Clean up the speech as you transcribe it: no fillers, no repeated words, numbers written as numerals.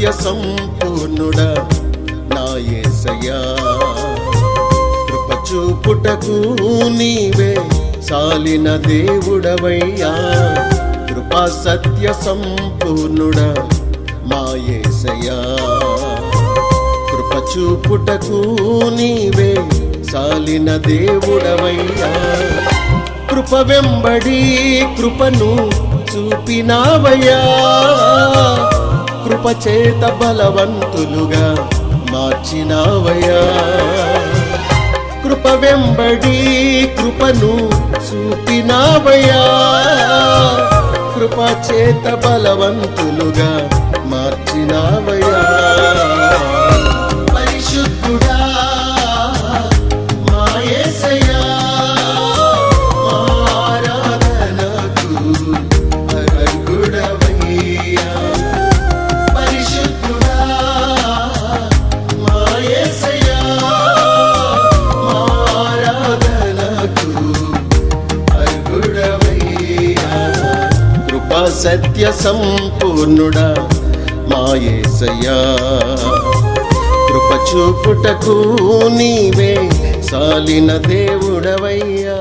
సత్య సంపూర్ణుడా నా యేసయ్యా కృప చూపుటకు నీవే సాలిన దేవుడవయ్యా కృపా సత్య సంపూర్ణుడా మా యేసయ్యా కృప చూపుటకు నీవే సాలిన దేవుడవయ్యా కృప వెంబడి కృపను చూపినావయ్యా కృప చేత బలవంతులుగా మార్చినావయ్యా కృప వెంబడి కృపను చూపినావయ్యా కృప చేత బలవంతులుగా మార్చినావయ్యా పరిశుద్ధుడా మా యేసయ్యా సత్య సంపూర్ణుడా మా యేసయ్యా కృప చూపుటకు నీవే సాలిన దేవుడవయ్యా।